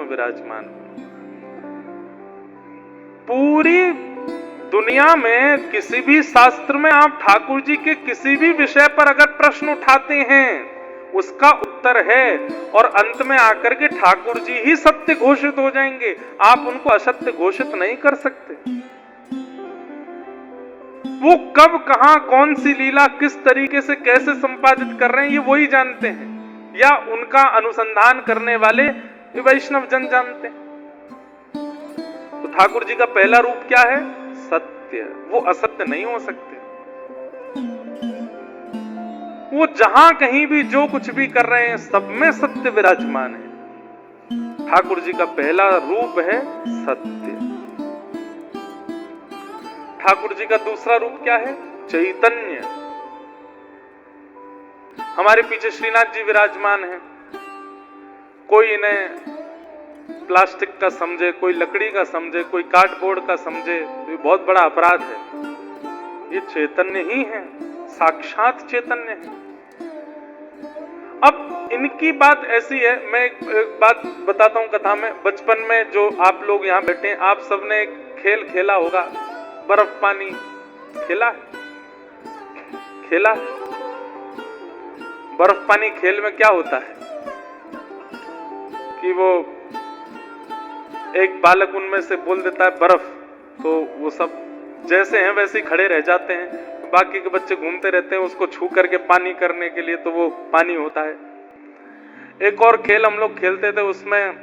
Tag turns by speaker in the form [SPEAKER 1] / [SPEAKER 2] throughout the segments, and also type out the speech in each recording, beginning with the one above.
[SPEAKER 1] में विराजमान। पूरी दुनिया में किसी भी शास्त्र में आप ठाकुर जी के किसी भी विषय पर अगर प्रश्न उठाते हैं, उसका उत्तर है, और अंत में आकर के ठाकुर जी ही सत्य घोषित हो जाएंगे। आप उनको असत्य घोषित नहीं कर सकते। वो कब, कहां, कौन सी लीला किस तरीके से कैसे संपादित कर रहे हैं, ये वही जानते हैं, या उनका अनुसंधान करने वाले वैष्णव जन जानते हैं। तो ठाकुर जी का पहला रूप क्या है? सत्य। वो असत्य नहीं हो सकते। वो जहां कहीं भी जो कुछ भी कर रहे हैं, सब में सत्य विराजमान है। ठाकुर जी का पहला रूप है सत्य। ठाकुर जी का दूसरा रूप क्या है? चैतन्य। हमारे पीछे श्रीनाथ जी विराजमान हैं। कोई इन्हें प्लास्टिक का समझे, कोई लकड़ी का समझे, कोई कार्डबोर्ड का समझे, तो ये बहुत बड़ा अपराध है। ये चैतन्य ही है, साक्षात चैतन्य है। अब इनकी बात ऐसी है, मैं एक बात बताता हूं कथा में। बचपन में जो आप लोग यहाँ बैठे हैं, आप सबने एक खेल खेला होगा, बर्फ पानी खेला है? खेला है? बर्फ पानी खेल में क्या होता है कि वो एक बालक उनमें से बोल देता है बर्फ, तो वो सब जैसे हैं वैसे ही खड़े रह जाते हैं। बाकी के बच्चे घूमते रहते हैं उसको छू करके पानी करने के लिए, तो वो पानी होता है। एक और खेल हम लोग खेलते थे, उसमें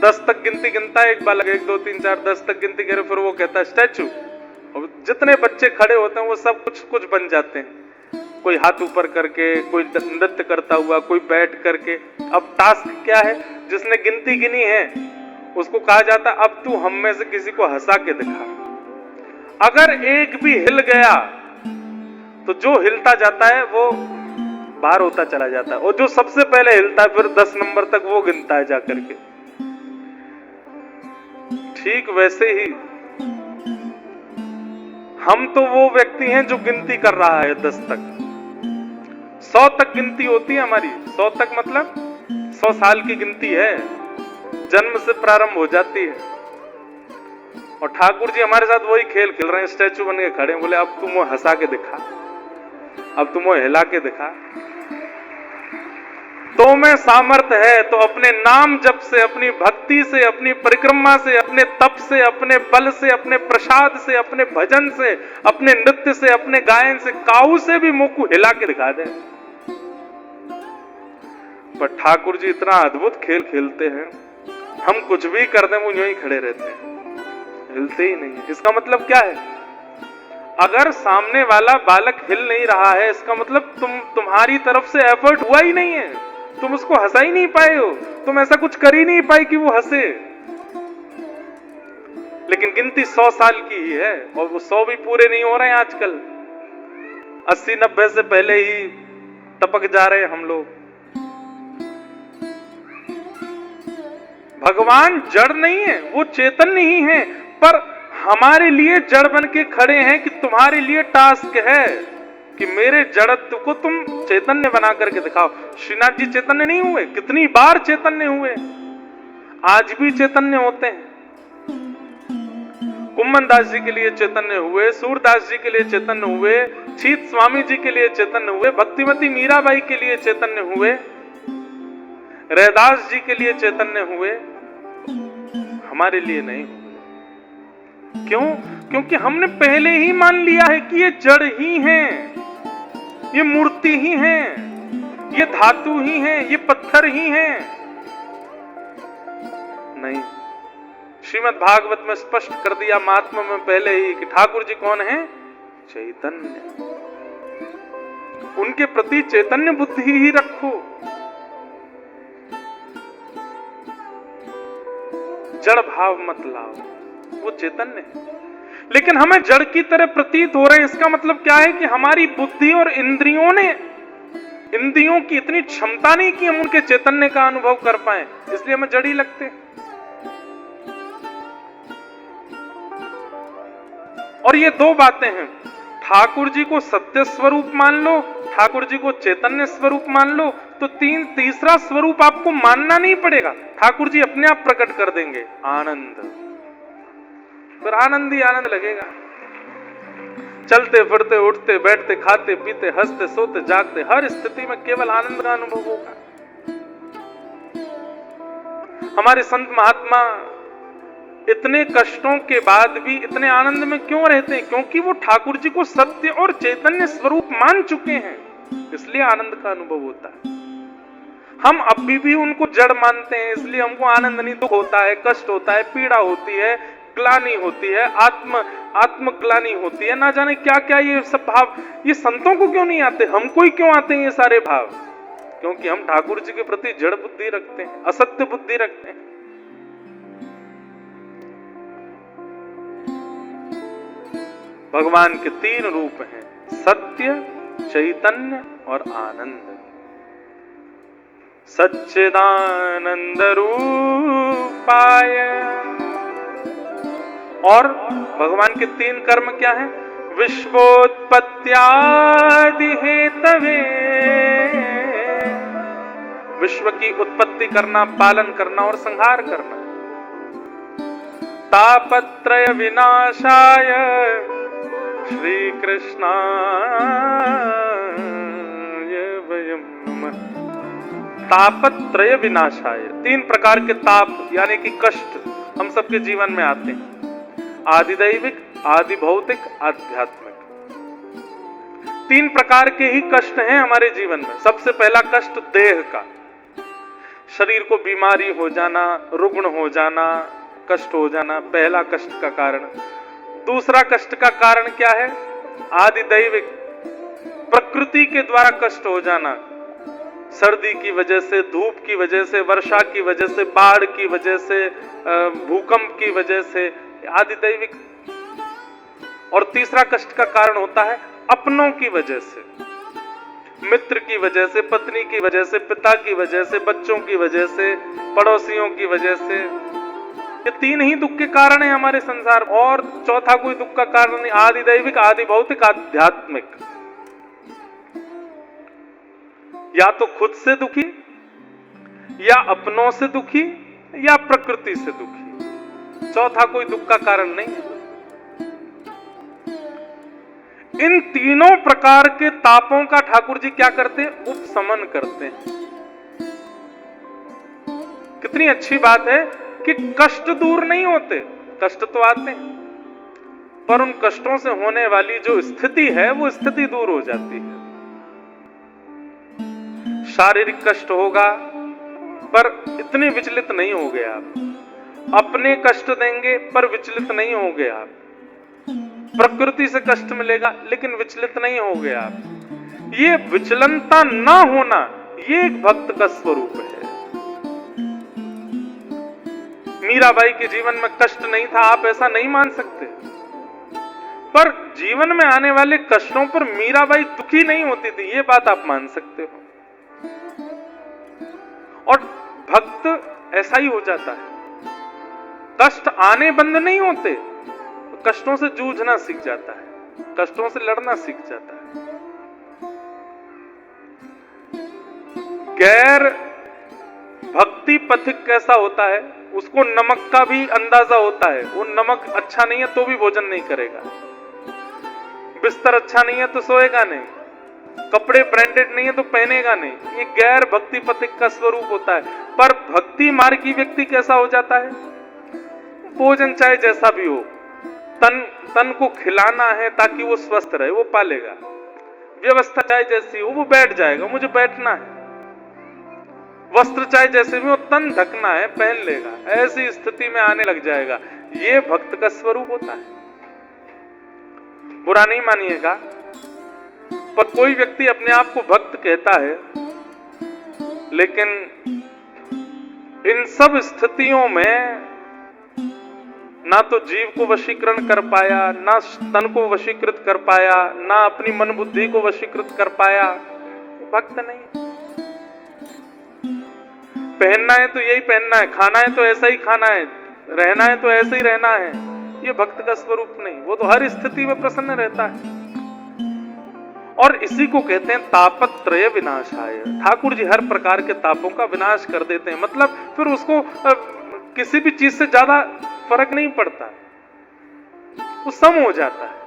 [SPEAKER 1] 10 तक गिनती गिनता है एक बालक, 1 2 3 4 10 तक गिनती करे, फिर वो कहता है स्टैचू। और जितने बच्चे खड़े होते हैं वो सब कुछ कुछ बन जाते हैं। कोई हाथ ऊपर करके, कोई नृत्य करता हुआ, कोई बैठ करके। अब टास्क क्या है? जिसने गिनती गिनी है उसको कहा जाता है अब तू हम में से किसी को हंसा के दिखा। अगर एक भी हिल गया तो जो हिलता जाता है वो बाहर होता चला जाता है, और जो सबसे पहले हिलता है फिर 10 नंबर तक वो गिनता है जाकर के। ठीक वैसे ही हम तो वो व्यक्ति हैं जो गिनती कर रहा है 10 तक। 100 तक गिनती होती है हमारी। 100 तक मतलब 100 साल की गिनती है, जन्म से प्रारंभ हो जाती है। और ठाकुर जी हमारे साथ वही खेल खेल रहे हैं, स्टैचू बन के खड़े हैं। बोले अब तुम वो हंसा के दिखा, अब तुम वो हिला के दिखा। तो में सामर्थ्य है तो अपने नाम जप से, अपनी भक्ति से, अपनी परिक्रमा से, अपने तप से, अपने बल से, अपने प्रसाद से, अपने भजन से, अपने नृत्य से, अपने गायन से, काऊ से भी मुंह को हिला के दिखा दे। पर ठाकुर जी इतना अद्भुत खेल खेलते हैं, हम कुछ भी कर दें वो यूं ही खड़े रहते हैं, हिलते ही नहीं है। इसका मतलब क्या है? अगर सामने वाला बालक हिल नहीं रहा है, इसका मतलब तुम्हारी तरफ से एफर्ट हुआ ही नहीं है, तुम उसको हंसा ही नहीं पाए हो, तुम ऐसा कुछ कर ही नहीं पाए कि वो हंसे। लेकिन गिनती 100 साल की ही है, और वो 100 भी पूरे नहीं हो रहे हैं आजकल। 80-90 से पहले ही टपक जा रहे हैं हम लोग। भगवान जड़ नहीं है, वो चैतन्य ही है, पर हमारे लिए जड़ बन के खड़े हैं कि तुम्हारे लिए टास्क है कि मेरे जड़त्व को तुम चैतन्य बना करके दिखाओ। श्रीनाथ जी चैतन्य नहीं हुए? कितनी बार चैतन्य हुए, आज भी चैतन्य होते हैं। कुम्मन दास जी के लिए चैतन्य हुए, सूरदास जी के लिए चैतन्य हुए, छीत स्वामी जी के लिए चैतन्य हुए, भक्तिमती मीराबाई के लिए चैतन्य हुए, रैदास जी के लिए चैतन्य हुए, हमारे लिए नहीं हुए। क्यों? क्योंकि हमने पहले ही मान लिया है कि ये जड़ ही हैं, ये मूर्ति ही हैं, ये धातु ही हैं, ये पत्थर ही हैं। नहीं, श्रीमद् भागवत में स्पष्ट कर दिया महात्मा में पहले ही कि ठाकुर जी कौन है? चैतन्य। उनके प्रति चैतन्य बुद्धि ही रखो, जड़ भाव मत लाओ, वो चैतन्य है। लेकिन हमें जड़ की तरह प्रतीत हो रहे हैं, इसका मतलब क्या है कि हमारी बुद्धि और इंद्रियों की इतनी क्षमता नहीं कि हम उनके चैतन्य का अनुभव कर पाए, इसलिए हमें जड़ ही लगते हैं। और ये दो बातें हैं, ठाकुर जी को सत्य स्वरूप मान लो, ठाकुर जी को चैतन्य स्वरूप मान लो, तो तीसरा स्वरूप आपको मानना नहीं पड़ेगा, ठाकुर जी अपने आप प्रकट कर देंगे, आनंद। फिर आनंद ही आनंद लगेगा। चलते फिरते उठते बैठते खाते पीते हंसते सोते जागते हर स्थिति में केवल आनंद का अनुभव होगा। हमारे संत महात्मा इतने कष्टों के बाद भी इतने आनंद में क्यों रहते हैं? क्योंकि वो ठाकुर जी को सत्य और चैतन्य स्वरूप मान चुके हैं, इसलिए आनंद का अनुभव होता है। हम अभी भी उनको जड़ मानते हैं, इसलिए हमको आनंद नहीं, दुख होता है, कष्ट होता है, पीड़ा होती है, ग्लानि होती है, आत्मग्लानि होती है, ना जाने क्या क्या ये सब भाव। ये संतों को क्यों नहीं आते, हमको ही क्यों आते हैं ये सारे भाव? क्योंकि हम ठाकुर जी के प्रति जड़ बुद्धि रखते हैं, असत्य बुद्धि रखते हैं। भगवान के 3 रूप हैं, सत्य, चैतन्य और आनंद। सच्चिदानंद रूपाय। और भगवान के 3 कर्म क्या हैं? विश्वोत्पत्त्यादि हेतवे, विश्व की उत्पत्ति करना, पालन करना और संहार करना। तापत्रय विनाशाय श्री कृष्णाय वयं नमः। तापत्रय विनाशाय, 3 प्रकार के ताप यानी कि कष्ट हम सबके जीवन में आते हैं, आदि दैविक, आदि भौतिक, आध्यात्मिक। 3 प्रकार के ही कष्ट हैं हमारे जीवन में। सबसे पहला कष्ट देह का, शरीर को बीमारी हो जाना, रुग्ण हो जाना, कष्ट हो जाना, पहला कष्ट का कारण। दूसरा कष्ट का कारण क्या है? आदि दैविक, प्रकृति के द्वारा कष्ट हो जाना, सर्दी की वजह से, धूप की वजह से, वर्षा की वजह से, बाढ़ की वजह से, भूकंप की वजह से, आदि दैविक। और तीसरा कष्ट का कारण होता है अपनों की वजह से, मित्र की वजह से, पत्नी की वजह से, पिता की वजह से, बच्चों की वजह से, पड़ोसियों की वजह से। ये 3 ही दुख के कारण है हमारे संसार, और चौथा कोई दुख का कारण नहीं। आदि दैविक, आदि भौतिक, आध्यात्मिक। या तो खुद से दुखी, या अपनों से दुखी, या प्रकृति से दुखी। चौथा कोई दुख का कारण नहीं है। इन तीनों प्रकार के तापों का ठाकुर जी क्या करते हैं? उपशमन करते हैं। कितनी अच्छी बात है कि कष्ट दूर नहीं होते, कष्ट तो आते हैं, पर उन कष्टों से होने वाली जो स्थिति है वो स्थिति दूर हो जाती है। शारीरिक कष्ट होगा पर इतने विचलित नहीं होगे आप, अपने कष्ट देंगे पर विचलित नहीं होगे आप, प्रकृति से कष्ट मिलेगा लेकिन विचलित नहीं होगे आप। ये विचलनता ना होना, ये एक भक्त का स्वरूप है। मीराबाई के जीवन में कष्ट नहीं था, आप ऐसा नहीं मान सकते, पर जीवन में आने वाले कष्टों पर मीराबाई दुखी नहीं होती थी, ये बात आप मान सकते हो। और भक्त ऐसा ही हो जाता है, कष्ट आने बंद नहीं होते, कष्टों से जूझना सीख जाता है, कष्टों से लड़ना सीख जाता है। गैर भक्ति पथिक कैसा होता है? उसको नमक का भी अंदाजा होता है। वो नमक अच्छा नहीं है तो भी भोजन नहीं करेगा, बिस्तर अच्छा नहीं है तो सोएगा नहीं, कपड़े ब्रांडेड नहीं है तो पहनेगा नहीं। ये गैर भक्ति पथिक का स्वरूप होता है। पर भक्ति मार्गी व्यक्ति कैसा हो जाता है? भोजन चाहे जैसा भी हो, तन को खिलाना है ताकि वो स्वस्थ रहे, वो पालेगा। व्यवस्था चाहे जैसी हो, वो बैठ जाएगा, मुझे बैठना है। वस्त्र चाहे जैसे भी हो, तन ढकना है, पहन लेगा, ऐसी स्थिति में आने लग जाएगा। ये भक्त का स्वरूप होता है। बुरा नहीं मानिएगा, पर कोई व्यक्ति अपने आप को भक्त कहता है, लेकिन इन सब स्थितियों में ना तो जीव को वशीकरण कर पाया, ना तन को वशीकृत कर पाया, ना अपनी मन बुद्धि को वशीकृत कर पाया, भक्त नहीं। पहनना है तो यही पहनना है, खाना है तो ऐसा ही खाना है, रहना है तो ऐसे ही रहना है, ये भक्त का स्वरूप नहीं। वो तो हर स्थिति में प्रसन्न रहता है। और इसी को कहते हैं तापत्रय विनाशाय। ठाकुर जी हर प्रकार के तापों का विनाश कर देते हैं, मतलब फिर उसको किसी भी चीज से ज्यादा फर्क नहीं पड़ता, वो सम हो जाता है।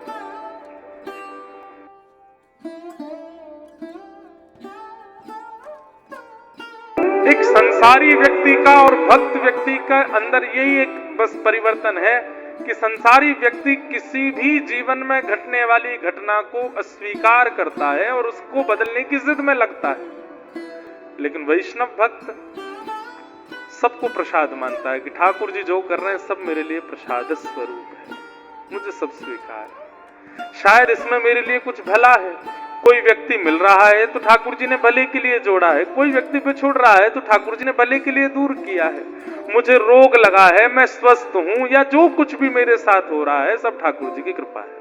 [SPEAKER 1] एक संसारी व्यक्ति का और भक्त व्यक्ति का अंदर यही एक बस परिवर्तन है कि संसारी व्यक्ति किसी भी जीवन में घटने वाली घटना को अस्वीकार करता है और उसको बदलने की जिद में लगता है, लेकिन वैष्णव भक्त सबको प्रसाद मानता है कि ठाकुर जी जो कर रहे हैं सब मेरे लिए प्रसाद स्वरूप है, मुझे सब स्वीकार है, शायद इसमें मेरे लिए कुछ भला है। कोई व्यक्ति मिल रहा है तो ठाकुर जी ने भले के लिए जोड़ा है, कोई व्यक्ति बिछुड़ रहा है तो ठाकुर जी ने भले के लिए दूर किया है, मुझे रोग लगा है मैं स्वस्थ हूं, या जो कुछ भी मेरे साथ हो रहा है सब ठाकुर जी की कृपा है।